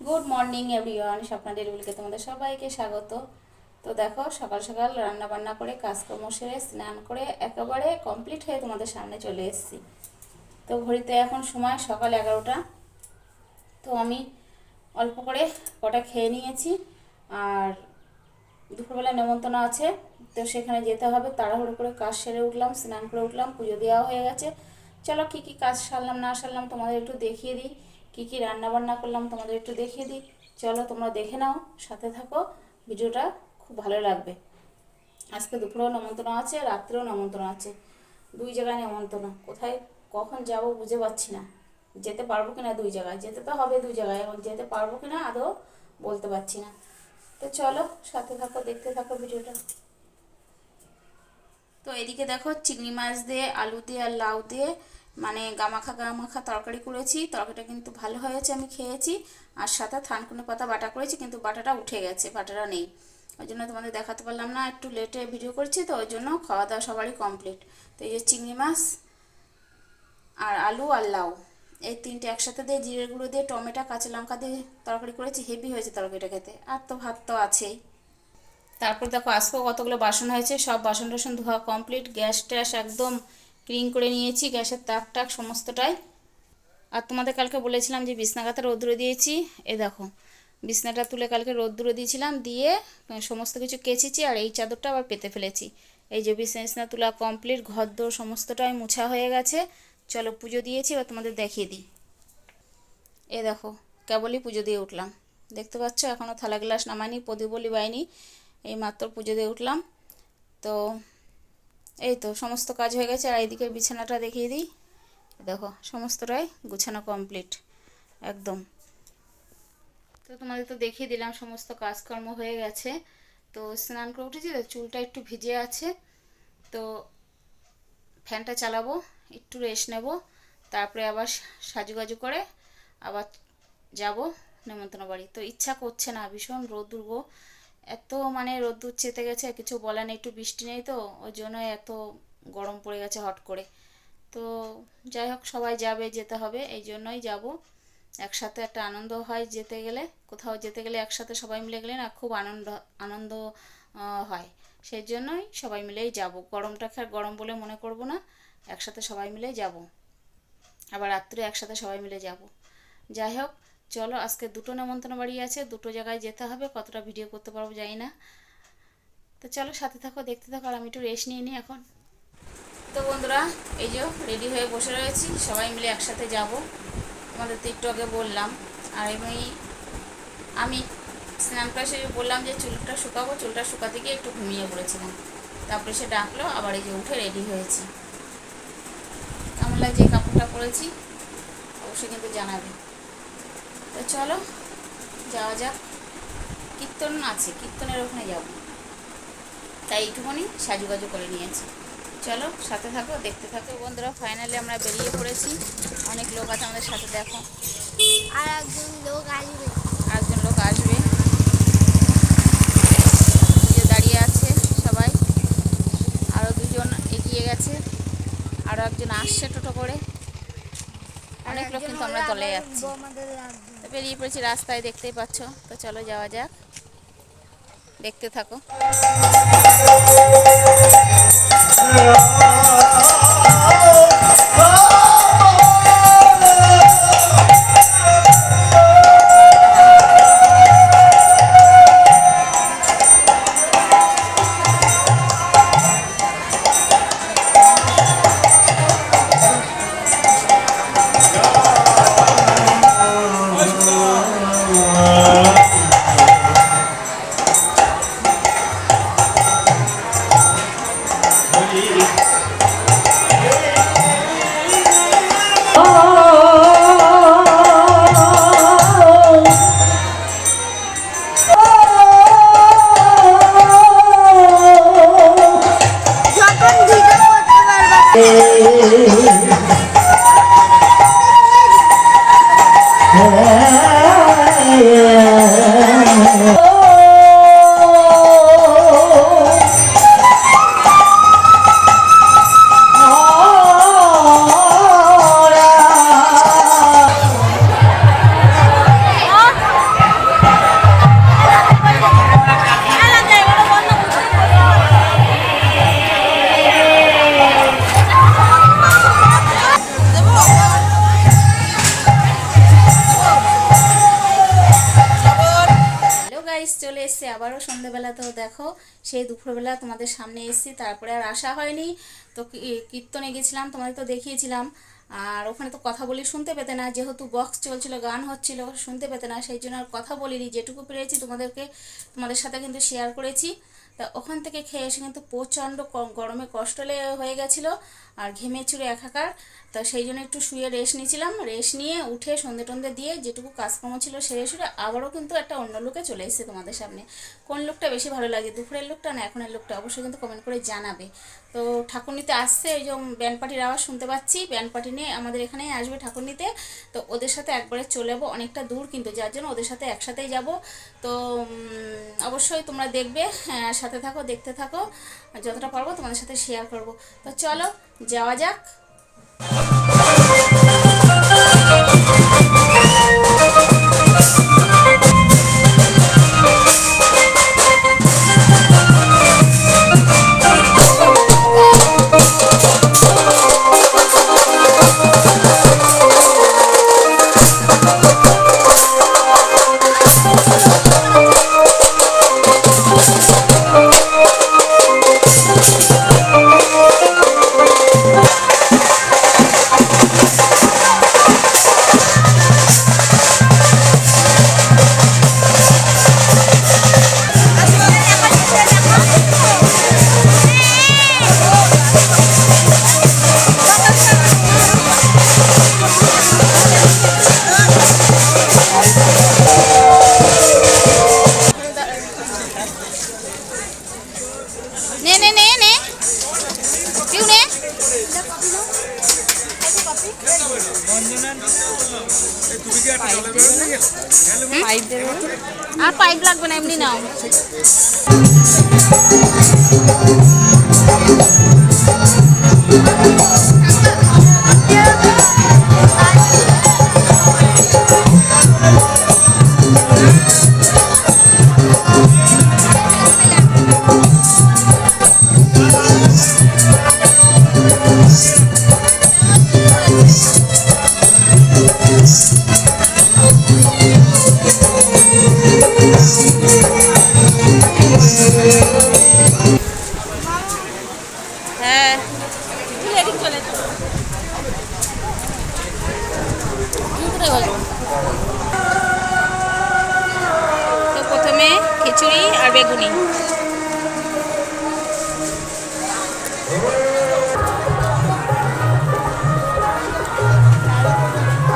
Good morning everyone, Swapna ডেলিভারিকে তোমাদের সবাইকে স্বাগত। তো দেখো, সকাল সকাল রান্না বান্না করে কাজকর্ম সেরে স্নান করে একেবারে কমপ্লিট হয়ে তোমাদের সামনে চলে এসেছি। তো ঘড়িতে এখন সময় সকাল 11টা। তো আমি অল্প করে কটা খেয়ে নিয়েছি, আর দুপুরবেলা নেমন্তন্ন আছে, তো সেখানে যেতে হবে। তাড়াহুড়ো করে কাজ সেরে উঠলাম, স্নান করে উঠলাম, পুজো দেওয়া হয়ে গেছে। চলো কী কী কাজ সারলাম না সারলাম তোমাদের একটু দেখিয়ে দিই, কী কী রান্না বান্না করলাম তোমাদের একটু দেখিয়ে দিই। চলো তোমরা দেখে নাও, সাথে থাকো, ভিডিওটা খুব ভালো লাগবে। আজকে দুপুরেও নেমন্তন্ন আছে, রাত্রেও নেমন্তন্ন আছে, দুই জায়গায় নেমন্তন্ন। কোথায় কখন যাব বুঝে পাচ্ছি না, যেতে পারবো কিনা। দুই জায়গায় যেতে তো হবে, দুই জায়গায় এখন যেতে পারবো কিনা আদৌ বলতে পারছি না। তো চলো সাথে থাকো, দেখতে থাকো ভিডিওটা। তো এদিকে দেখো, চিংড়ি মাছ দিয়ে আলু দিয়ে আর লাউ দিয়ে মানে গামাখা গামাখা তরকারি করেছি। তরকারিটা কিন্তু ভালো হয়েছে, আমি খেয়েছি। আর সাথে থানকুনি পাতা বাটা করেছি, কিন্তু বাটাটা উঠে গেছে, বাটাটা নেই, ওই জন্য তোমাদের দেখাতে পারলাম না। একটু লেটে ভিডিও করছি, তো ওই জন্য খাওয়া দাওয়া সবারই কমপ্লিট। তো এই যে চিংড়ি মাছ আর আলু আর লাউ, এই তিনটে একসাথে দিয়ে জিরে গুঁড়ো দিয়ে টমেটো কাঁচা লঙ্কা দিয়ে তরকারি করেছি। হেভি হয়েছে তরকারিটা খেতে। আর তো ভাত তো আছেই। তারপর দেখো, আজকেও কতগুলো বাসন হয়েছে, সব বাসন টাসন ধোয়া কমপ্লিট। গ্যাস ট্যাস একদম ক্লিন করে নিয়েছি, গ্যাসের তাক টাক সমস্তটাই। আর তোমাদের কালকে বলেছিলাম যে বিছনাকাতে রোদ্দুরে দিয়েছি, এ দেখো বিছনাটা তুলে কালকে রোদ্দুরে দিয়েছিলাম, দিয়ে সমস্ত কিছু কেচেছি। আর এই চাদরটা আবার পেতে ফেলেছি। এই যে বিছনা তোলা কমপ্লিট, ঘর দোর সমস্তটাই মোছা হয়ে গেছে। চলো পুজো দিয়েছি, এবার তোমাদের দেখিয়ে দিই। এ দেখো, কেবলই পুজো দিয়ে উঠলাম, দেখতে পাচ্ছ। এখনও থালা গ্লাস নামাইনি, প্রদীপ বলি বাইনি, এই মাত্র পুজো দিয়ে উঠলাম। তো এই তো সমস্ত কাজ হয়ে গেছে। আর এইদিকে বিছানাটা দেখিয়ে দিই, দেখো সমস্তটাই গুছানো কমপ্লিট একদম। তো তোমাদের তো দেখিয়ে দিলাম, সমস্ত কাজকর্ম হয়ে গেছে। তো স্নান করে উঠেছি, তো চুলটা একটু ভিজে আছে, তো ফ্যানটা চালাবো, একটু রেস্ট নেব, তারপরে আবার সাজুগাজু করে আবার যাব নেমন্তন্ন বাড়ি। তো ইচ্ছা করছে না, ভীষণ রোদ্দুর গো, এত মানে রোদ্দুর চেতে গেছে, কিছু বলা নেই। একটু বৃষ্টি নেই, তো ওই জন্য এত গরম পড়ে গেছে হট করে। তো যাই হোক, সবাই যাবে, যেতে হবে, এই জন্যই যাব। একসাথে একটা আনন্দ হয়, যেতে গেলে কোথাও যেতে গেলে একসাথে সবাই মিলে গেলে না খুব আনন্দ আনন্দ হয়। সেই জন্যই সবাই মিলেই যাব। গরমটাকে আর গরম বলে মনে করব না, একসাথে সবাই মিলে যাব। আবার রাত্রে একসাথে সবাই মিলে যাব। যাই হোক, চলো আজকে দুটো নেমন্তন্ন বাড়ি আছে, দুটো জায়গায় যেতে হবে। কতটা ভিডিও করতে পারবো জানি না। তো চলো সাথে থাকো, দেখতে থাকো। আর আমি একটু রেস্ট নিয়ে নিই এখন। তো বন্ধুরা, এই যে রেডি হয়ে বসে রয়েছি, সবাই মিলে একসাথে যাব। তোমাদের তো একটু আগে বললাম। আর আমি স্নান করে সে বললাম যে চুলটা শুকাবো, চুলটা শুকাতে গিয়ে একটু ঘুমিয়ে পড়েছিলাম। তারপরে সে ডাকলো, আবার এই যে উঠে রেডি হয়েছি। কেমন লাগছে এই কাপড়টা পরেছি অবশ্যই কিন্তু জানাবে। তো চলো যাওয়া যাক। কীর্তন আছে, কীর্তনের ওখানে যাব, তাই এইটুকুনি সাজুগাজু করে নিয়েছি। চলো সাথে থাকো, দেখতে থাকো। বন্ধুরা, ফাইনালি আমরা বেরিয়ে পড়েছি। অনেক লোক আছে আমাদের সাথে, দেখো আর একজন লোক আসবে। আরেকজন লোক আসবে, যে দাঁড়িয়ে আছে সবাই। আরও দুজন এগিয়ে গেছে, আরও একজন আসছে টোটো করে। আর অনেক লোক একজন কিন্তু হলে আমরা দলে আবার যাচ্ছি। বোমাদের লাগবে। তো বেরিয়ে পড়েছি রাস্তায়, দেখতেই পাচ্ছ। তো চলো যাওয়া যাক, দেখতে থাকো। যখন ভিডিও করতে পারবা। গাইস, চলে এসেছি আবারও সন্ধ্যেবেলা। তো দেখো, সেই দুপুরবেলা তোমাদের সামনে এসেছি, তারপরে আর আসা হয়নি। তো কীর্তনে গেছিলাম, তোমাদের তো দেখিয়েছিলাম। আর ওখানে তো কথা বলি শুনতে পেতে না, যেহেতু বক্স চলছিল, গান হচ্ছিল, শুনতে পেতে না, সেই জন্য আর কথা বলিনি। যেটুকু পেরেছি তোমাদের সাথে কিন্তু শেয়ার করেছি। তা ওখান থেকে খেয়ে এসে কিন্তু প্রচণ্ড গরমে কষ্ট হয়ে গেছিলো, আর ঘেমে চুরে একাকার। তা সেই জন্য একটু শুয়ে রেস্ট নিয়েছিলাম। রেস্ট নিয়ে উঠে সন্ধে টন্ধে দিয়ে যেটুকু কাজকর্ম ছিল সেরে সুরে আবারও কিন্তু একটা অন্য লুকে চলে এসেছে তোমাদের সামনে। কোন লুকটা বেশি ভালো লাগে, দুপুরের লুকটা না এখনের লুকটা, অবশ্যই কিন্তু কমেন্ট করে জানাবে। তো ঠাকুর নিতে আসছে, ওই যে ব্যান্ড পার্টির আওয়াজ শুনতে পাচ্ছি, ব্যান্ড পার্টি নিয়ে আমাদের এখানেই আসবে ঠাকুর নিতে। তো ওদের সাথে একবারে চলে যাবো, অনেকটা দূর কিন্তু, যার জন্য ওদের সাথে একসাথেই যাব। তো অবশ্যই তোমরা দেখবে, হ্যাঁ সাথে থাকো, দেখতে থাকো, যতটা পারবো তোমাদের সাথে শেয়ার করব। তো চলো যাওয়া যাক। নে নে নে নে কেউ নে আর পাইপ লাগবে না, এমনি নাও। হ্যাঁ তো প্রথমে খিচুড়ি আর বেগুনি।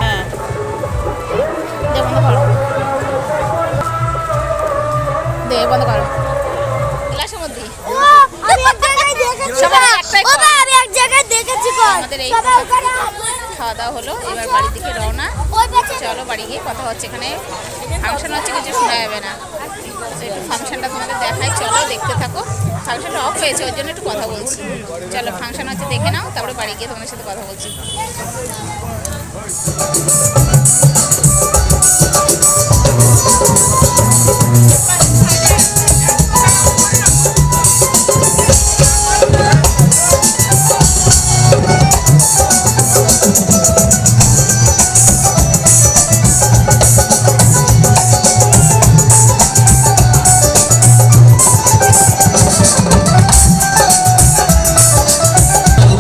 হ্যাঁ বন্ধ করো, দে বন্ধ করো গ্লাসের মধ্যে। আমাদের এই খাওয়া দাওয়া হলো, এবার বাড়ির দিকে রওনা। চলো বাড়ি গিয়ে কথা হচ্ছে, এখানে ফাংশন হচ্ছে, কিছু শোনা যাবে না। একটু ফাংশনটা তোমাদের দেখাই, চলো দেখতে থাকো। ফাংশনটা অফ হয়েছে, ওই জন্য একটু কথা বলছি। চলো ফাংশন হচ্ছে, দেখে নাও, তারপরে বাড়ি গিয়ে তোমাদের সাথে কথা বলছি।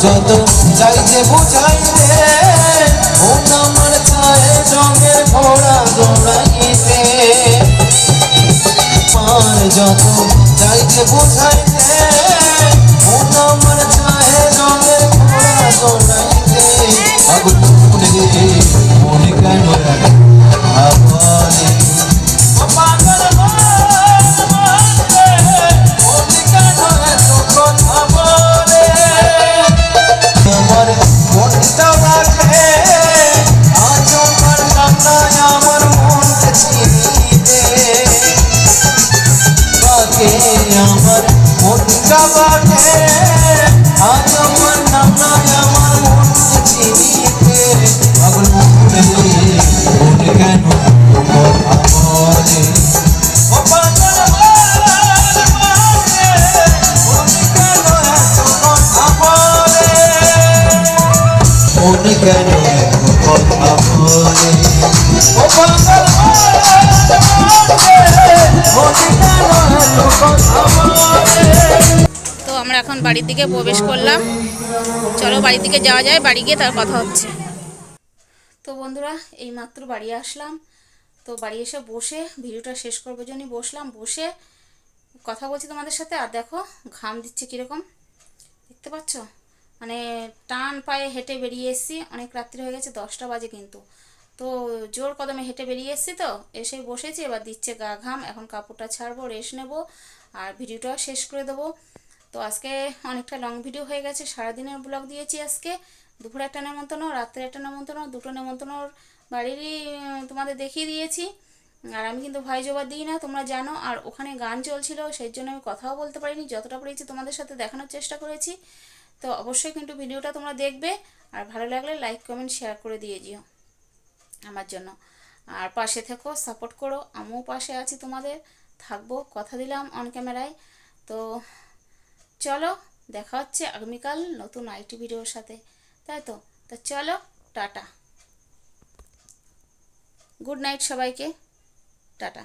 যত চাইতে বুঝাইতে মন আমার চায় রঙের ঘোড়া দৌড়াইতে, আর যত চাইতে বুঝাইতে মন আমার চায় রঙের ঘোড়া দৌড়াইতে। আগুন মনে মনে কেন আবারে পাগল মনে কেন এত কথা বলে। আমার মনটা রাখে আজ পারলাম না আমার মনকে চিনিতে, বাকে আমার মনটা বাকে আজ পারলাম না আমার মনকে চিনিতে। পাগল মনে মনে কেন কথা বলে, ও পাগল মনে কেন এত কথা বলে, মনে কেন এত কথা বলে, ও পাগল তো আমরা এখন বাড়ির দিকে প্রবেশ করলাম। চলো বাড়ির দিকে যাওয়া যায়, বাড়ি গিয়ে তার কথা হচ্ছে। তো বন্ধুরা এইমাত্র বাড়ি আসলাম। তো বাড়ি এসে বসে ভিডিওটা শেষ করবো জন্যই বসলাম, বসে কথা বলছি তোমাদের সাথে। আর দেখো ঘাম দিচ্ছে কীরকম, দেখতে পাচ্ছ? মানে টান পায়ে হেঁটে বেরিয়ে এসেছি, অনেক রাত্রি হয়ে গেছে, 10টা বাজে কিন্তু। তো জোর কদমে হেঁটে বেরিয়ে এসেছি, তো এসে বসেছি, এবার দিচ্ছে গা ঘাম। এখন কাপড়টা ছাড়বো, রেস্ট নেব, আর ভিডিওটাও শেষ করে দেবো। তো আজকে অনেকটা লং ভিডিও হয়ে গেছে, সারাদিনের ব্লগ দিয়েছি আজকে। দুপুরে একটা নেমন্তন্ন, রাত্রে একটা নেমন্তন্ন, দুটো নেমন্তন্নর বাড়িরই তোমাদের দেখিয়ে দিয়েছি। আর আমি কিন্তু ভয়েস ওভার দিই না, তোমরা জানো। আর ওখানে গান চলছিল, সেই জন্য আমি কথাও বলতে পারিনি, যতটা পেরেছি তোমাদের সাথে দেখানোর চেষ্টা করেছি। তো অবশ্যই কিন্তু ভিডিওটা তোমরা দেখবে, আর ভালো লাগলে লাইক কমেন্ট শেয়ার করে দিয়ে যেও আমার জন্য। আর পাশে থেকো, সাপোর্ট করো, আমিও পাশে আছি তোমাদের, থাকবো, কথা দিলাম অন ক্যামেরায়। তো চলো দেখা হচ্ছে আগামীকাল নতুন আইটি ভিডিওর সাথে, তাই তো? তো চলো, টাটা, গুড নাইট সবাইকে, টাটা।